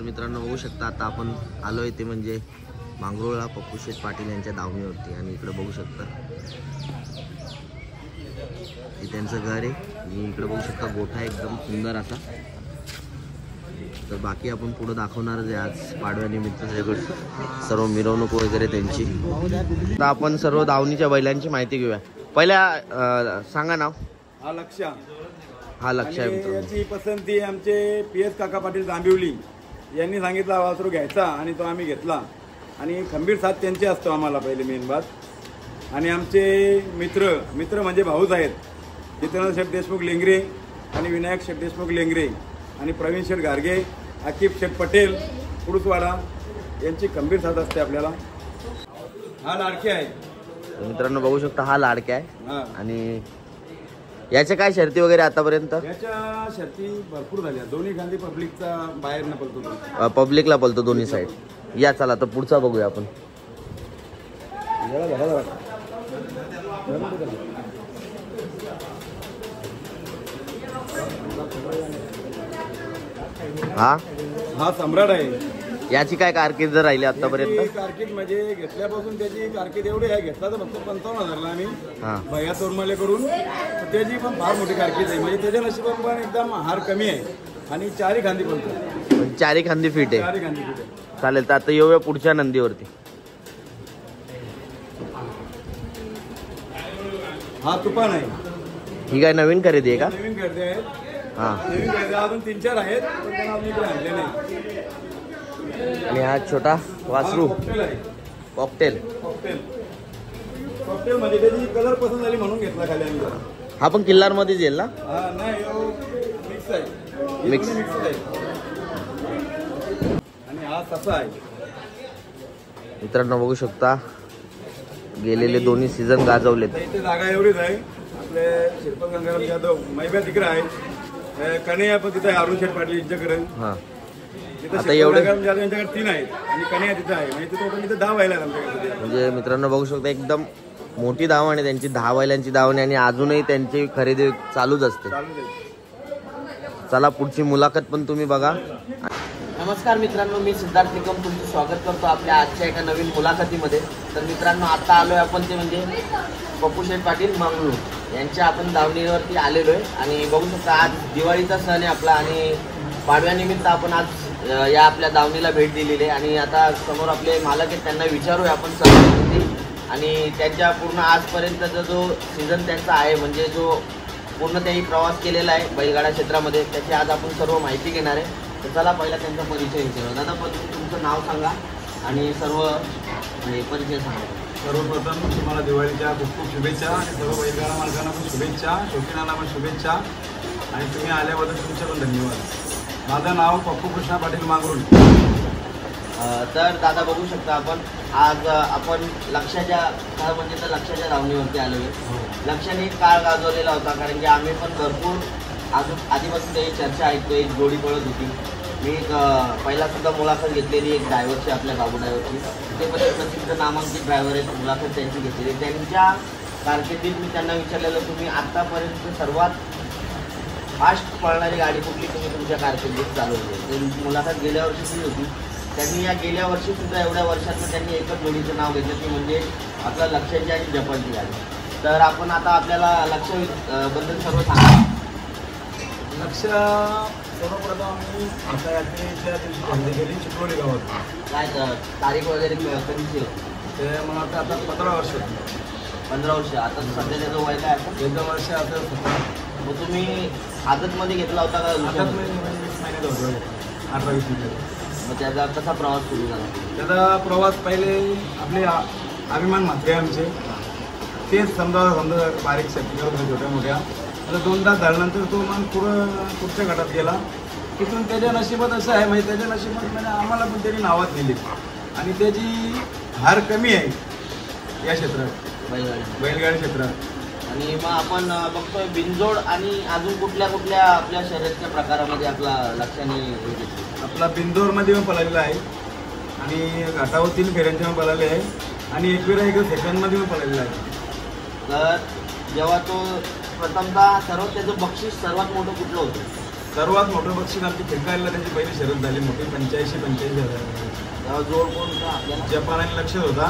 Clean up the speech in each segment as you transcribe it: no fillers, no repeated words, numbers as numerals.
मित्रांनो बघू शकता आता आपण आलोय ते म्हणजे मांगरोळला पप्पूशेठ पाटील यांच्या दावणीवरती आणि इकडे बघू शकता हे त्यांचं घर आहे आणि इकडे बघू शकता गोठा एकदम सुंदर असा। तर बाकी आपण पुढे दाखवणारच आहे आज पाडव्यानिमित्त सर्व मिरवणूक वगैरे त्यांची। आता आपण सर्व दावणीच्या बैलांची माहिती घेऊया। पहिल्या सांगा नाव। हा लक्ष आहे। याची पसंती आमचे PS काका पाटील जांभिवली यांनी सांगितला वासरू घ्यायचा आणि तो आम्ही घेतला आणि खंबीर साथ त्यांचे असतो आम्हाला पहिले मेन बात। आणि आमचे मित्र म्हणजे भाऊच आहेत, जितेंद्र शेठ देशमुख लेंगरे आणि विनायक शेठ देशमुख लेंगरे आणि प्रवीण शेठ गारगे, आकिब शेठ पटेल पुरुषवाडा यांची खंबीर साथ असते आपल्याला। हा लाडके आहे मित्रांनो बघू शकता, हा लाडक्या आहे। आणि याच्या काय शर्ती वगैरे आतापर्यंत? याच्या शर्ती भरपूर झाल्या, दोन्ही गांधी पब्लिकचा बाहेर न पळतो, पब्लिकला पळतो दोन्ही साईड। या चला तर पुढचा बघूया आपण। हा सम्राट आहे। याची काय कारकीर्द राहिली आतापर्यंत? कारकीर्द म्हणजे घेतल्यापासून त्याची कारकीर्द एवढी आहे, घेतला तर फक्त 55,000ला आम्ही भैया तोरमाले करून, त्याची पण फार मोठी कारकीर्द आहे। म्हणजे त्याच्या नशिबात पण एकदम हार कमी आहे आणि चारी खांदी पळतो, चारी खांदी फिट आहे। चारी खांदी फिट आहे। चालेल, तर आता येऊया पुढच्या नंदीवरती। हा तुफान आहे। ही काय नवीन खरेदी आहे का? नवीन खरेदी आहे। नवीन खरेदी अजून 3-4 आहेत पण त्यांना अजून इकडे आणले नाही। आणि हा छोटा वासरू कॉकटेल म्हणजे त्याची कलर पसंत झाली म्हणून घेतला खाली आम्ही। हा पण किल्लार मध्येच येईल ना? नाही मिक्स आहे, मिक्स आहे। आणि हा तसा आहे। मित्रांनो बघू शकता गेलेले दोन्ही सीझन गाजवलेत। इथे जागा एवढीच आहे, आपले शिल्पा गंगाराम जाधव मैब्या तिकडे आहे, कन्हैया पण तिथे अरुण शेठ पाटील यांच्याकडे। आता एवढे यांच्याकडे 3 आहेत आणि कन्हैया तिथे आहे, म्हणजे टोटल इथे 10 बैल आहेत। म्हणजे मित्रांनो बघू शकता एकदम मोठी धाव आणि त्यांची 10 बैलांची धावणी आणि अजूनही त्यांची खरेदी चालूच असते। चला पुढची मुलाखत पण तुम्ही बघा। नमस्कार मित्रांनो, मी सिद्धार्थ निकम तुमचं स्वागत करतो आपल्या आजच्या एका नवीन मुलाखतीमध्ये। तर मित्रांनो आता आलोय आपण ते म्हणजे पप्पूशेठ पाटील मांगरूळ यांच्या आपण दावणीवरती आलेलो आहे आणि बघू शकता आज दिवाळीचा सण आहे आपला आणि पाडव्यानिमित्त आपण आज या आपल्या दावणीला भेट दिलेली आहे। आणि आता समोर आपले मालक आहेत, त्यांना विचारूया आपण सर्व आणि त्यांच्या पूर्ण आजपर्यंतचा जो सीझन त्यांचा आहे, म्हणजे जो पूर्ण त्यांनी प्रवास केलेला आहे बैलगाडा क्षेत्रामध्ये, त्याची आज आपण सर्व माहिती घेणार आहे। तर चला पहिला त्यांचा परिचय विचारू। दादा पण तुमचं नाव सांगा आणि सर्व परिचय सांगा। सर्वप्रथम तुम्हाला दिवाळीच्या खूप खूप शुभेच्छा आणि सर्व बैलगाडा मालकांना पण शुभेच्छा, शौकीनांना पण शुभेच्छा आणि तुम्ही आल्याबद्दल तुमचे पण धन्यवाद। माझं नाव पप्पू कृष्णा पाटील मांगरूळ। तर दादा बघू शकता आपण आज आपण लक्षाच्या म्हणजे तर लक्षाच्या दावणीवरती आलो आहे। लक्षाने काळ गाजवलेला होता, कारण की आम्ही पण भरपूर आधीपासून त्याची चर्चा ऐकतो। एक जोडी पळत होती, मी पहिला सुद्धा मुलाखत घेतलेली एक ड्रायव्हरची, आपल्या बाबू ड्रायव्हरची, ते पण प्रसिद्ध नामांकित ड्रायव्हर आहेत, मुलाखत त्यांची घेतलेली। त्यांच्या कारकिर्दीत मी त्यांना विचारलेलं तुम्ही आतापर्यंत सर्वात फास्ट पळणारी गाडी कुठली तुम्ही तुमच्या कारकिर्दीत चालवली? त्यांची मुलाखत गेल्या वर्षी होती। त्यांनी या गेल्या वर्षी सुद्धा एवढ्या वर्षात त्यांनी एकच जोडीचं नाव घेतलं, की म्हणजे आपल्या लक्षाची आणि जपानची गाडी। तर आपण आता आपल्याला लक्ष बद्दल सर्व सांगा। लक्ष सर्वप्रथम आम्ही आता यात्रेच्या दिवशी खरेदी केली चिखलोली गावात। काय तारीख वगैरे कधीची? ते मला आता 15 वर्ष होती। 15 वर्ष। आता सध्या त्याचं वय काय? 1 वर्ष आता 17। मग तुम्ही आदतमध्ये घेतला होता का? आदतमध्ये 20 महिन्यात होतो, 18-20 महिन्यात। मग त्याचा कसा प्रवास सुरू झाला? त्याचा प्रवास पहिले आपले अभिमान म्हात्रे आमचे, तेच समजा बारीक शक्ती करत होते छोट्या मोठ्या। आता 2 तास झाल्यानंतर तो मग पुढच्या गटात गेला। तिथून त्याच्या नशिबात असं आहे, म्हणजे त्याच्या नशिबात म्हणजे आम्हाला पण त्यांनी नावात नेली आणि त्याची हार कमी आहे या क्षेत्रात, बैलगाडी क्षेत्रात। आणि मग आपण बघतोय बिनजोड आणि अजून कुठल्या कुठल्या आपल्या शर्यतीच्या प्रकारामध्ये आपला लक्षाने आपला बिंदोरमध्ये पण पळालेला आहे आणि घाटावर 3 फेऱ्यांच्या पण पळाले आहे आणि 1 सेकंडमध्ये पण पळालेला आहे। तर जेव्हा तो प्रथमतः त्याचं बक्षीस सर्वात मोठं कुठलं होतं? सर्वात मोठं बक्षीस आमची खिडकायला त्यांची पहिली शर्यत झाली मोठी 85,000 तेव्हा जोड कोण होता आपल्याला? जपान आणि लक्षात होता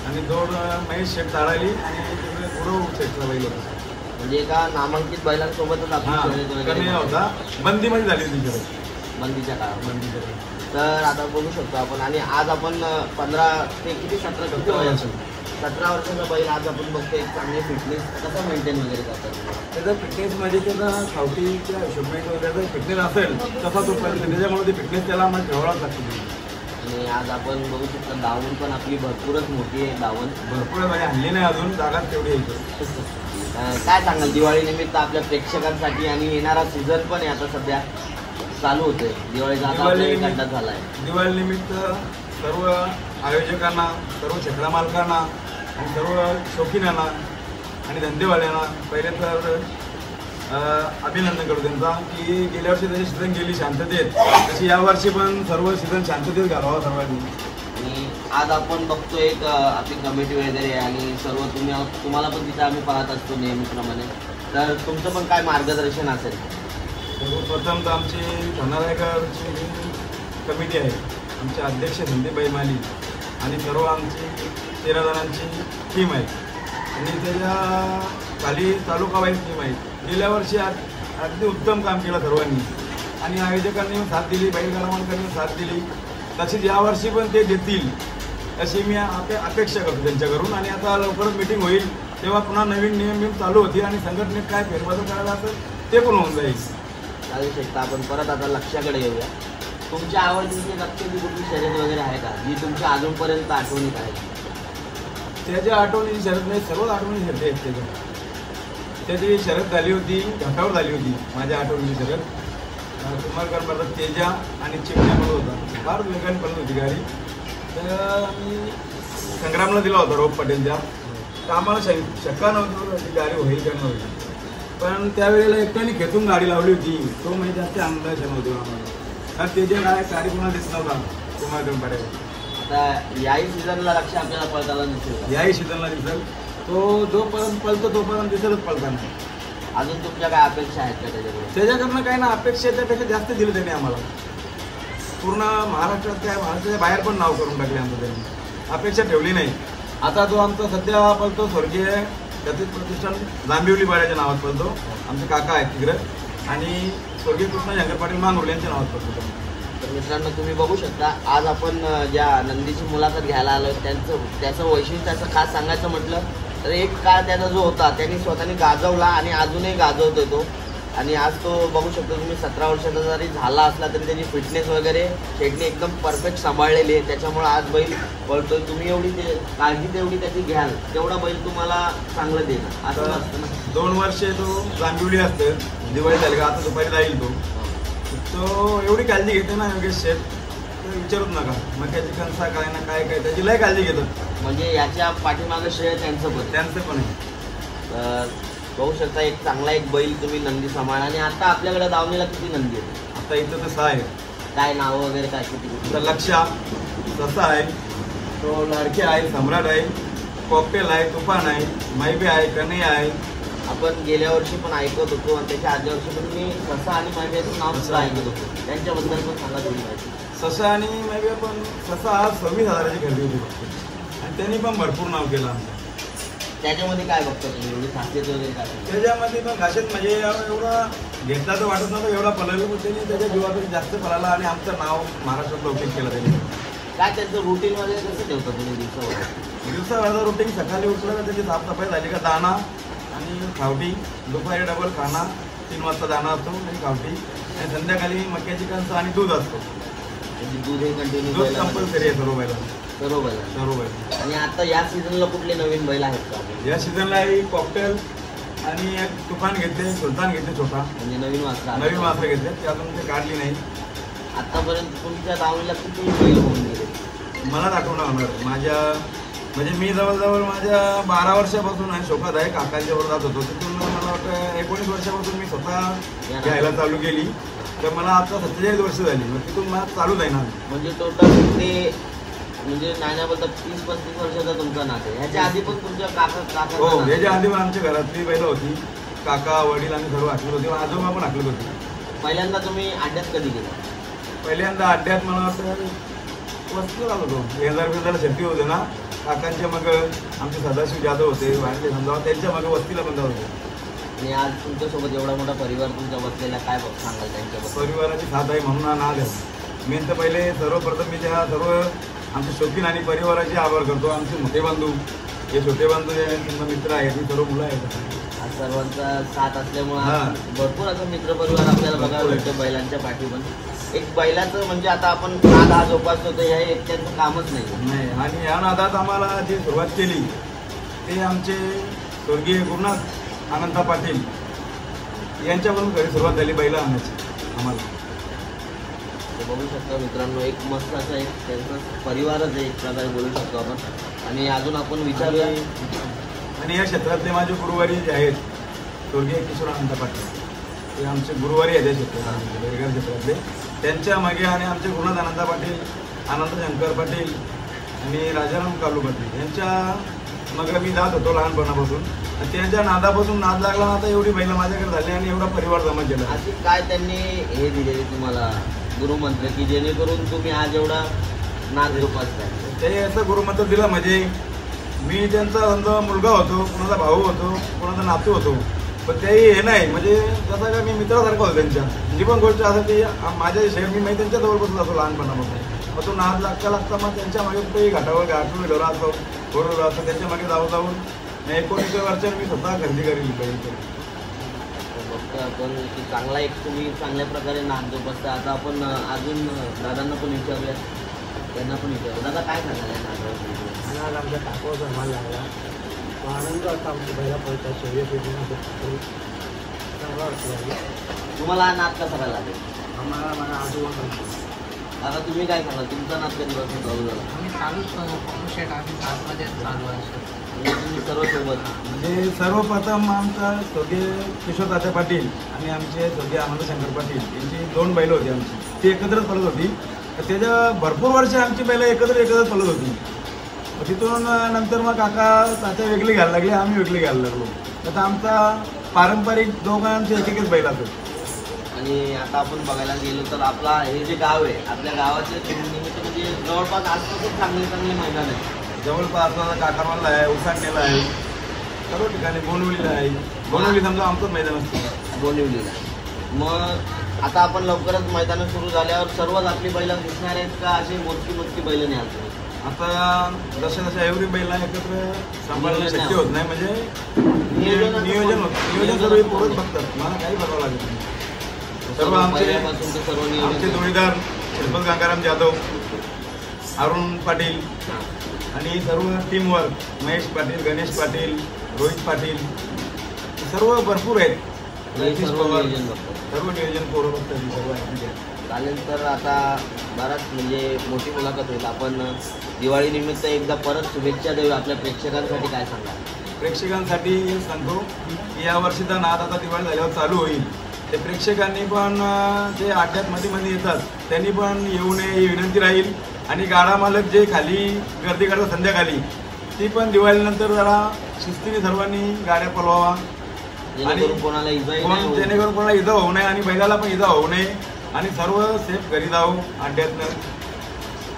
आणि जोड महेश शेठ ताडाली आणि तिकडे गुरव शेठचा बैल होता. म्हणजे एका नामांकित बैलांसोबतच हा आपण शर्यत वगैरे कन्हैया होता. बंदीमध्ये झाली होती शर्यत. बंदीच्या काळात. बंदीच्या तर आता बघू शकतो आपण. आणि आज आपण 15 ते किती 17 किती वय असेल? 17 वर्षाचा बैल आज आपण बघतो एक चांगली फिटनेस कसं मेंटेन वगैरे करतात. त्याचा फिटनेस म्हणजे त्याचा खावटीच्या हिशोबाने त्याचा फिटनेस असेल तसा तो पर्यंत त्याच्यामुळे ते फिटनेस त्याला आम्हाला ठेवावाच लागतो. आणि आज आपण बघू शकतो दावण पण आपली भरपूरच मोठी आहे. दावण भरपूर म्हणजे हल्ली नाही अजून जागाच तेवढी येतो. काय सांगाल दिवाळी निमित्त आपल्या प्रेक्षकांसाठी? आणि येणारा सीझन पण आहे आता सध्या चालू होतोय. दिवाळीचा आता आपल्या एक अड्डा झाला आहे. दिवाळी निमित्त सर्व आयोजकांना, सर्व छकडा मालकांना आणि सर्व शौकीनांना आणि धंदेवाल्यांना पहिले तर अभिनंदन करू त्यांचा की गेल्या वर्षी त्याची सीझन गेली शांततेत, तशी यावर्षी पण सर्व सीझन शांततेत घालावा सर्वांनी. आणि आज आपण बघतो एक आपली कमिटी वगैरे आणि सर्व तुम्हाला पण तिथे आम्ही पाहत असतो नेहमीप्रमाणे. तर तुमचं पण काय मार्गदर्शन असेल? सर्वप्रथम तर आमची धनारायकरची कमिटी आहे. आमचे अध्यक्ष संदीप बैमाली आणि सर्व आमची 13 जणांची टीम आहे आणि त्याच्या खाली तालुका वाईज टीम आहे. गेल्या वर्षी अगदी उत्तम काम केलं सर्वांनी आणि आयोजकांनी साथ दिली, बैलगाडा मालकांनी साथ दिली. तशीच यावर्षी पण ते देतील अशी मी अपेक्षा करतो त्यांच्याकडून. आणि आता लवकरच मीटिंग होईल तेव्हा पुन्हा नवीन नियम चालू होतील आणि संघटनेत काय फेरबदल करायला असेल ते पण होऊन जाईल. चालू शकता. आपण परत आता लक्षाकडे येऊया. तुमच्या आवडीची लक्षाची कुठली शर्यत वगैरे आहे का जी तुमच्या अजूनपर्यंत आठवणीत आहे? त्याच्या आठवणीची शर्यत नाही, सर्वच आठवणी शर्यत आहेत त्याच्या. त्याची शर्यत झाली होती, घाटावर झाली होती माझ्या आठवणीची शर्यत. कुमारकर परत तेजा आणि चिमण्या पडत होता. फार वेगाने पडत होती गाडी. तर मी संग्रामला दिला होता रोप पटेलच्या. तर आम्हाला शक्का नव्हतं ती गाडी होईल का नव्हती. पण त्यावेळेला एकट्याने खेचून गाडी लावली होती. तो म्हणजे जास्त आनंद नव्हतो आम्हाला. कारण त्याच्या गाडी कोणाला दिसत नव्हता कुमारकर पटेल. आता याही सीझनला लक्ष आपल्याला पळताना दिसेल. याही सीझनला दिसेल. तो जोपर्यंत पळतो तोपर्यंत दिसेलच पळताना. अजून तुमच्या काय अपेक्षा आहेत का त्याच्याकडे? त्याच्याकडनं काही ना अपेक्षा त्यापेक्षा जास्त दिलं त्याने आम्हाला. पूर्ण महाराष्ट्रात काय महाराष्ट्राच्या बाहेर पण नाव करून टाकले आमचं त्यांनी. अपेक्षा ठेवली नाही. आता जो आमचा सध्या पळतो स्वर्गीय गतीज प्रतिष्ठान जांभिवली पाड्याच्या नावात पळतो. आमचे काका आहेत तिकडे आणि स्वर्गीय कृष्ण शंकर पाटील मांगरोळ यांच्या नावात पळतो. तर मित्रांनो तुम्ही बघू शकता आज आपण ज्या नंदीची मुलाखत घ्यायला आलो त्याचं वैशिष्ट्य असं खास सांगायचं म्हटलं तर एक काळ त्याचा जो होता त्यांनी स्वतःने गाजवला आणि अजूनही गाजवतोय तो. आणि आज तो बघू शकतो तुम्ही 17 वर्षाचा जरी झाला असला तरी त्याची फिटनेस वगैरे शेटने एकदम परफेक्ट सांभाळलेली आहे. त्याच्यामुळे आज बैल पळतोय. तुम्ही एवढी काळजी तेवढी त्याची घ्याल तेवढा बैल तुम्हाला चांगलं देणार असं नसतं ना. 2 वर्षे तो जांभिवली असतं. दिवाळी झाली का आता दुपारी जाईल तो एवढी काळजी घेते ना योगेश शेठ विचारूच नका. मग त्याची कणसा काय ना काय काय त्याची लय काळजी घेतात. म्हणजे याच्या पाठीमागं श्रेय त्यांचं पण आहे. तर बघू शकता एक चांगला एक बैल तुम्ही नंदी सांभाळा. आणि आता आपल्याकडे दावणीला किती नंदी आहेत? आता इथं तसं आहे. काय नावं वगैरे काय किती? लक्षा तसा आहे, तो लाडके आहे, सम्राट आहे, कॉकटेल आहे, तुफान आहे, मायबे आहे, कन्हैया आहे. आपण गेल्या वर्षी पण ऐकत होतो आणि त्याच्या आदल्या वर्षी पण मी ससा आणि मायबेचं नाव सुद्धा ऐकत होतो. त्यांच्याबद्दल पण सांगा थोडी माहिती. ससा आणि मायबे पण ससा आज 26,000ची खरेदी होती फक्त आणि त्यांनी पण भरपूर नाव केलं आमचं. त्याच्यामध्ये काय बघता तुम्ही एवढी खासियत वगैरे काय? त्याच्यामध्ये पण खासियत म्हणजे एवढा घेतला तर वाटत नव्हतं एवढा पळायला पण त्यांनी त्याच्या जीवापेक्षा जास्त पळाला आणि आमचं नाव महाराष्ट्रात लौकिक केलं त्यांनी. काय त्यांचं रुटीन वगैरे कसं ठेवता तुम्ही दिवसावरचं रुटीन? सकाळी उठलं तर त्याची साफसफाई झाली का दाणा आणि खावटी, दुपारी डबल खाना, 3 वाजता दाणा असतो आणि खावटी आणि संध्याकाळी मक्याची कणस आणि दूध असतो. दूध हे कंटिन्यू दूध कंपल्सरी आहे सर्व बैला. आणि आता या सीझनला कुठले नवीन बैल आहेत का? या सीझनला कॉकटेल आणि एक तुफान घेतले, सुलतान घेतले छोटा. म्हणजे नवीन वासरं घेतले ते अजून ते काढली नाही. आतापर्यंत तुमच्या दावणीला किती बैल होऊन गेले? मला आठवणं होणार माझ्या म्हणजे मी जवळजवळ माझ्या 12 वर्षापासून आहे शोकात आहे काकांच्या बरोबर जात होतो. तिथून मला वाटतं 19 वर्षापासून मी स्वतः घ्यायला चालू केली. तर मला आता 47 वर्ष झाली. मग तिथून मला चालूच आहे ना. म्हणजे टोटल ते म्हणजे नाण्याबद्दल 30-35 वर्षाचा तुमचा नातं आहे. ह्याच्या आधी पण तुमच्या काका? हो, ह्याच्या आधी पण आमच्या घरातली बैलं होती. काका वडील आम्ही सर्व हाकलत होते. आजोबा पण हाकलत होते. पहिल्यांदा तुम्ही अड्ड्यात कधी गेला? पहिल्यांदा अड्ड्यात मला असं वस्तू आलो होतो 2000 शर्ती होते ना, काकांच्या मग आमचे सदाशिव जाधव होते, वाढले समजा त्यांच्या मग वस्तीला बंद होते. आणि आज तुमच्यासोबत एवढा मोठा परिवार तुमच्या बसलेला, काय सांगाल त्यांच्याबद्दल? परिवाराची साथ आहे म्हणून हा नाद आहे. मेन तर पहिले सर्वप्रथम मी त्या सर्व आमचे शौकीन आणि परिवाराचे आभार करतो. आमचे मोठे बंधू, हे छोटे बंधू जे आहेत, मित्र आहेत, ही सर्व मुलं आहेत. आज सर्वांचा साथ असल्यामुळे भरपूर असं मित्रपरिवार आपल्याला बघायला भेटतं बैलांच्या पाठी. पण एक बैलाचं म्हणजे आता आपण नाद हा जोपासतो तर हे एकट्याचं कामच नाही. आणि या नादात आम्हाला जी सुरुवात केली ते आमचे स्वर्गीय गुरुनाथ अनंता पाटील यांच्याकडून घरी सुरुवात झाली बैला आणायची आम्हाला. बघू शकतो मित्रांनो, एक मस्त असं एक त्यांचा परिवारच आहे एक प्रकारे बोलू शकतो आपण. आणि अजून आपण विचारूया. आणि या क्षेत्रातले माझे गुरुवारी जे आहेत स्वर्गीय किशोर अनंता पाटील, ते आमचे गुरुवारी आहेत या क्षेत्रात बेळगाव क्षेत्रातले. त्यांच्या मागे आणि आमचे गुरुनाथ अनंता पाटील, आनंद शंकर पाटील आणि राजाराम कालू पाटील यांच्या मग मी जात होतो लहानपणापासून. त्यांच्या नादापासून नाद लागला ना, आता एवढी बैलं माझ्याकडे झाली आणि एवढा परिवार जमा केला. अशी काय त्यांनी हे दिलेले तुम्हाला गुरुमंत्र की जेणेकरून तुम्ही आज एवढा नाद जोपासताय? ते असं गुरुमंत्र दिलं म्हणजे मी त्यांचा समजा मुलगा होतो, कोणाचा भाऊ होतो, कोणाचा नातू होतो, पण तेही हे नाही म्हणजे जसं काय मी मित्रासारखं होतो त्यांच्या. जी पण गोष्ट असं ती माझ्या शेअर मी त्यांच्याजवळ बसत असतो लहानपणापासून. मग तो नाद लागता मग त्यांच्या मागे कुठेही घाटावर घाटून असतो, बरोबर असतो, त्यांच्या मागे जाऊन 19 वर्षांनी मी स्वतः खरेदी करेल पाहिजे. बघतो आपण की चांगला एक तुम्ही चांगल्या प्रकारे नाद जोपासता. आता आपण अजून दादांना पण विचारूया, त्यांना पण विचारूया. दादा काय सांगाल नादाबद्दल? आज आमच्या टाकाचा माल लागला, आनंद आता आमच्या बैला पडतात शर्यत चांगला वाटतं. तुम्हाला हा नाद कसा काय लागेल? आम्हाला माझा आजोबा. आता तुम्ही काय सांगाल, तुमचा नाद कधीपासून चालू झाला? आम्ही चालूच शेट आम्ही सातमध्ये चालू आहे. तुम्ही सर्व सोबत म्हणजे सर्वप्रथम आमचा स्वर्गीय किशोर तात्या पाटील आणि आमचे स्वर्गीय आनंद शंकर पाटील यांची 2 बैलं होती आमची, ती एकत्रच पळत होती. त्याच्या भरपूर वर्ष आमची बैलं एकत्रच पळत होती. तिथून नंतर मग काका तात्या वेगळी घ्यायला लागले, आम्ही वेगळी घ्यायला लागलो. आता आमचा पारंपरिक दोघांचे एक बैल असतो. आणि आता आपण बघायला गेलो तर आपला हे जे गाव आहे, आपल्या गावाचे निमित्त म्हणजे जवळपास आसपासच चांगले मैदान आहे. जवळपास काकामाला आहे, उसाटणेला आहे, सर्व ठिकाणी बोनवलीला आहे. बोनवली समजा आमचंच मैदान असतं. बोनिवलीला. मग आता आपण लवकरच मैदानं सुरू झाल्यावर सर्वच आपली बैलं दिसणार आहेत का अशी मोजकी बैलं नाही असतात? आता जशा एवढी बैला एकत्र सांभाळणं शक्य होत नाही. म्हणजे नियोजन सर्व पोरच बघतात, मला काही बघावं लागत नाही. सर्व आमचे जोडीदार शिल्पक गंगाराम जाधव, अरुण पाटील आणि सर्व टीमवर्क महेश पाटील, गणेश पाटील, रोहित पाटील सर्व भरपूर आहेत. सर्व नियोजन पोरं बघतात सर्व. चालेल, तर आता बराच म्हणजे मोठी मुलाखत होईल. आपण दिवाळी निमित्त एकदा परत शुभेच्छा देऊ आपल्या प्रेक्षकांसाठी. काय सांगा? प्रेक्षकांसाठी सांगतो की या वर्षीचा नाद आता दिवाळी झाल्यावर चालू होईल. ते प्रेक्षकांनी पण जे अड्ड्यात मध्ये येतात त्यांनी पण येऊ नये ही विनंती राहील. आणि गाडा मालक जे खाली गर्दी करतात संध्याकाळी, ती पण दिवाळीनंतर जरा शिस्तीने सर्वांनी गाड्या पळवावा, जेणेकरून कोणाला इजा होऊ नये आणि बैलाला पण इजा होऊ नये आणि सर्व सेफ घरी जाऊ अड्ड्यातनं.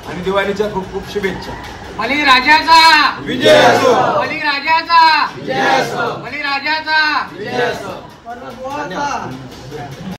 आणि दिवाळीच्या खूप खूप शुभेच्छा. बळीराजाचा विजय असो. बळीराजाचा विजय असो. बळीराजाचा विजय असो. धन्यवाद.